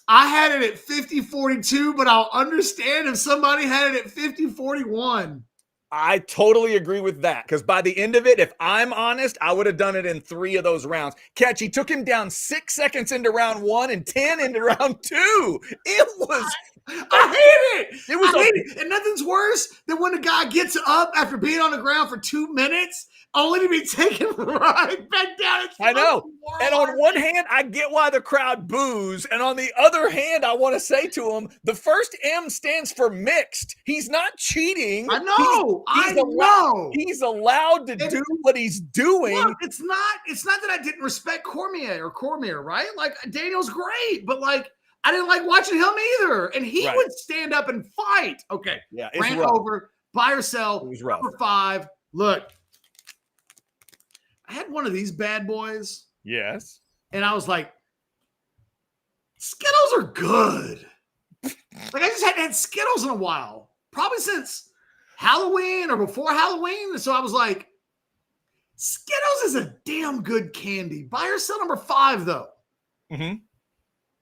I had it at 50-42, but I'll understand if somebody had it at 50-41. I totally agree with that because by the end of it, if I'm honest, I would have done it in 3 of those rounds. Catch, he took him down 6 seconds into round 1 and 10 into round 2. It was, I hate it. I hate it. And nothing's worse than when a guy gets up after being on the ground for 2 minutes only to be taken right back down. I know. And on one hand, I get why the crowd boos. And on the other hand, I want to say to him, the first M stands for mixed. He's not cheating. I know. He's allowed to do what he's doing. Look, it's not that I didn't respect Cormier, right? Like, Daniel's great, but like, I didn't like watching him either. And he would stand up and fight. Okay. Yeah. Rant over, buy or sell. It was rough. Number 5. Look. I had one of these bad boys. Yes. And I was like, Skittles are good. Like, I just hadn't had Skittles in a while. Probably since Halloween or before Halloween. So I was like, Skittles is a damn good candy. Buy or sell number 5, though. Mm-hmm.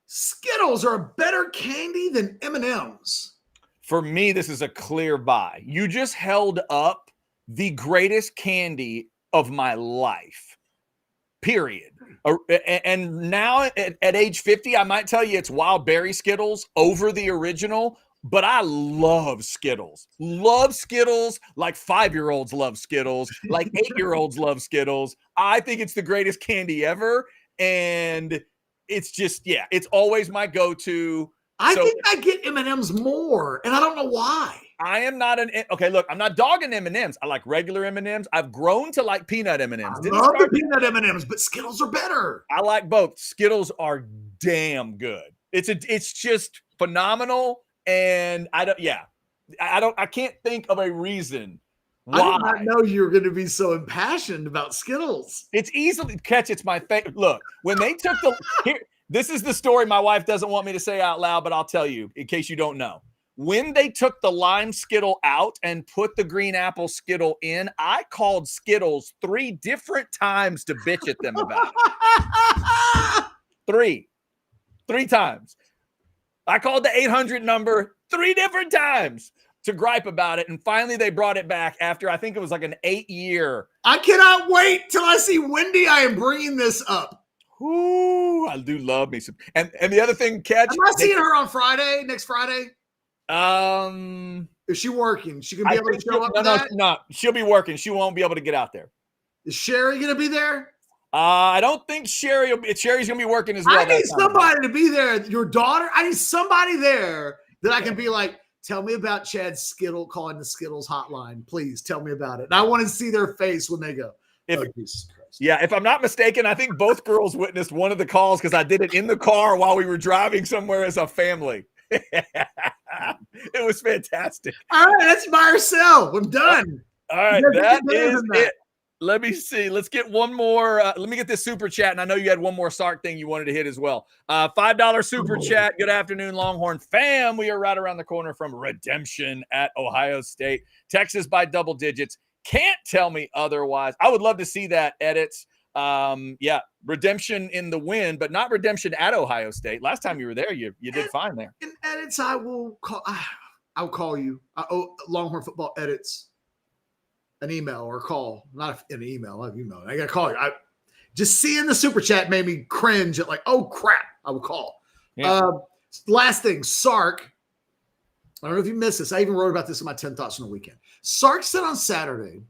Skittles are a better candy than M&M's. For me, this is a clear buy. You just held up the greatest candy of my life, period. And now at age 50, I might tell you it's wild berry Skittles over the original, but I love Skittles. Love Skittles like 5-year-olds love Skittles, like 8-year-olds love Skittles. I think it's the greatest candy ever. And it's just, it's always my go-to. I think I get M&M's more, and I don't know why. I am not look, I'm not dogging M&M's. I like regular M&M's. I've grown to like peanut M&M's. I love the peanut M&M's, but Skittles are better. I like both. Skittles are damn good. It's just phenomenal. And I can't think of a reason why. I did not know you were going to be so impassioned about Skittles. It's easily it's my favorite. Look, when they took this is the story my wife doesn't want me to say out loud, but I'll tell you in case you don't know. When they took the lime Skittle out and put the green apple Skittle in, I called Skittles 3 different times to bitch at them about it. 3 times. I called the 800 number 3 different times to gripe about it. And finally they brought it back after, I think it was like an 8-year. I cannot wait till I see Wendy. I am bringing this up. Ooh, I do love me some. And the other thing, Catch. Am I seeing her on Friday, next Friday? Um, Is she working? She can be able to show up. No, she'll be working. She won't be able to get out there. Is Sherry going to be there? I don't think Sherry's going to be working as well. I need somebody to be there. Your daughter? I need somebody there that I can be like, tell me about Chad's Skittle calling the Skittles hotline. Please tell me about it. And I want to see their face when they go, Jesus Christ. Yeah, if I'm not mistaken, I think both girls witnessed one of the calls because I did it in the car while we were driving somewhere as a family. It was fantastic. All right, that's buy or sell. I'm done. All right, that is it. Let me see. Let's get one more. Let me get this super chat. And I know you had one more Sark thing you wanted to hit as well. $5 super chat. Good afternoon, Longhorn fam. We are right around the corner from redemption at Ohio State. Texas by double digits. Can't tell me otherwise. I would love to see that edits. Yeah, redemption in the win, but not redemption at Ohio State. Last time you were there, you did fine there. In edits, I will call. I'll call you. Longhorn football edits. An email or a call, not an email. I've emailed. I got to call you. Just seeing the super chat made me cringe at like, oh crap, I will call. Yeah. Last thing, Sark. I don't know if you missed this. I even wrote about this in my 10 thoughts on the weekend. Sark said on Saturday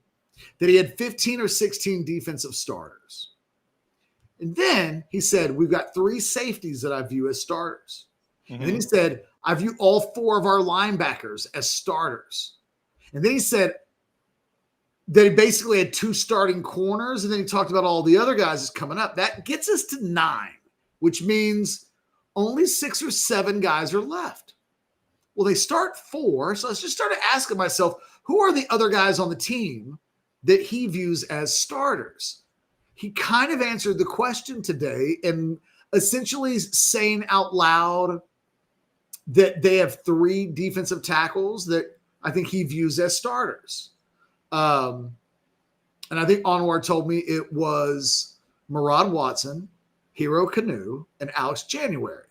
that he had 15 or 16 defensive starters. And then he said, we've got 3 safeties that I view as starters. Mm-hmm. And then he said, I view all 4 of our linebackers as starters. And then he said, that he basically had 2 starting corners, and then he talked about all the other guys that's coming up. That gets us to 9, which means only 6 or 7 guys are left. Well, they start 4, so I just started asking myself, who are the other guys on the team that he views as starters? He kind of answered the question today and essentially saying out loud that they have 3 defensive tackles that I think he views as starters. And I think Anwar told me it was Murad Watson, Hero Kanu, and Alex January.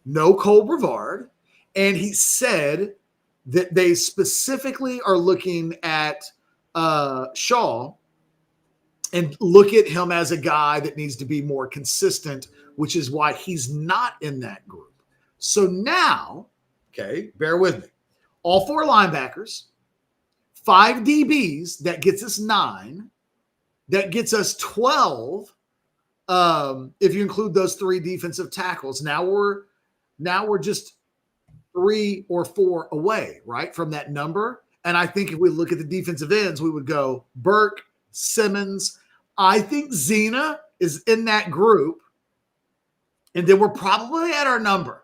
No Cole Brevard. And he said that they specifically are looking at Shaw and look at him as a guy that needs to be more consistent, which is why he's not in that group. So now, okay, bear with me. All 4 linebackers, 5 DBs, that gets us 9. That gets us 12. If you include those 3 defensive tackles, now we're just 3 or 4 away, right, from that number. And I think if we look at the defensive ends, we would go Burke, Simmons. I think Zena is in that group. And then we're probably at our number.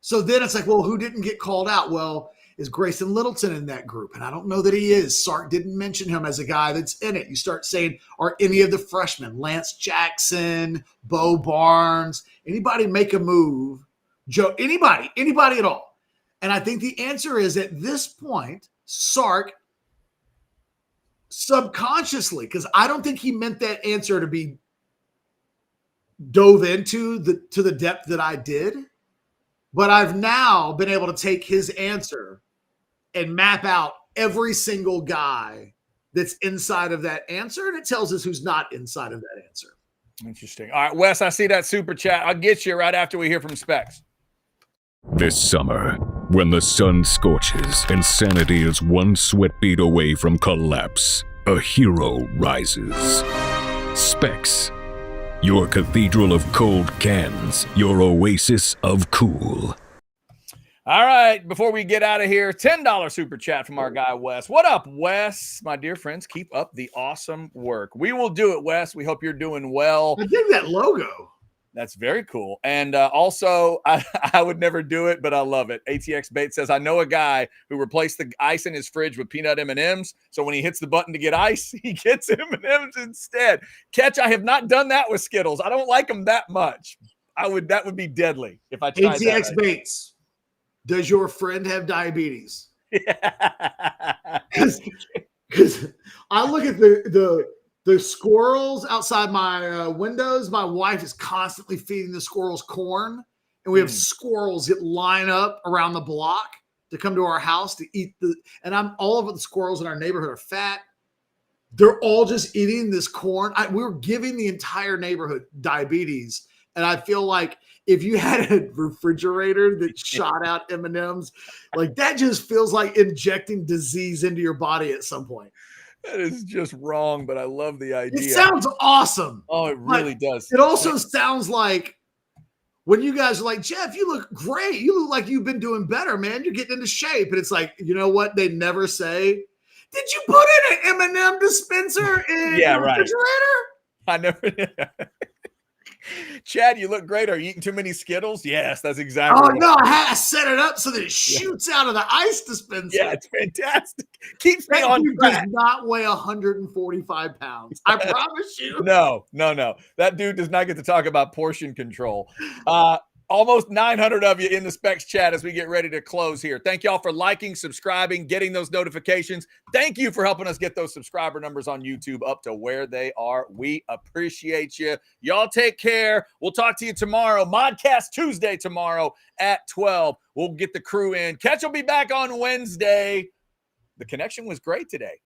So then it's like, well, who didn't get called out? Well, is Grayson Littleton in that group? And I don't know that he is. Sark didn't mention him as a guy that's in it. You start saying, are any of the freshmen, Lance Jackson, Bo Barnes, anybody make a move? Joe, anybody at all? And I think the answer is at this point, Sark subconsciously, because I don't think he meant that answer to be dove into to the depth that I did. But I've now been able to take his answer and map out every single guy that's inside of that answer, and it tells us who's not inside of that answer. Interesting. All right, Wes, I see that super chat. I'll get you right after we hear from Specs. This summer, when the sun scorches and sanity is one sweat beat away from collapse, a hero rises. Specs, your cathedral of cold cans, your oasis of cool. All right, before we get out of here, $10 super chat from our guy, Wes. What up, Wes? My dear friends, keep up the awesome work. We will do it, Wes. We hope you're doing well. I dig that logo. That's very cool. And also, I would never do it, but I love it. ATX Bait says, I know a guy who replaced the ice in his fridge with peanut M&Ms. So when he hits the button to get ice, he gets M&Ms instead. Catch, I have not done that with Skittles. I don't like them that much. That would be deadly if I tried ATX that. Baits, does your friend have diabetes? Because I look at the squirrels outside my windows. My wife is constantly feeding the squirrels corn, and we have squirrels that line up around the block to come to our house to eat and all of the squirrels in our neighborhood are fat. they're all just eating this corn. We're giving the entire neighborhood diabetes. And I feel like if you had a refrigerator that shot out M&Ms, like that just feels like injecting disease into your body at some point. That is just wrong, but I love the idea. It sounds awesome. Oh, it really does. It also sounds like when you guys are like, Jeff, you look great. You look like you've been doing better, man. You're getting into shape. And it's like, you know what? They never say, did you put in an M&M dispenser in your refrigerator? I never. Chad, you look great. Are you eating too many Skittles? Yes, that's exactly. Oh, no, I set it up so that it shoots out of the ice dispenser. Yeah, it's fantastic. Keeps me that on dude track. Does not weigh 145 pounds. I promise you. No. That dude does not get to talk about portion control. Almost 900 of you in the Specs chat as we get ready to close here. Thank y'all for liking, subscribing, getting those notifications. Thank you for helping us get those subscriber numbers on YouTube up to where they are. We appreciate you. Y'all take care. We'll talk to you tomorrow. Modcast Tuesday tomorrow at 12. We'll get the crew in. Catch will be back on Wednesday. The connection was great today.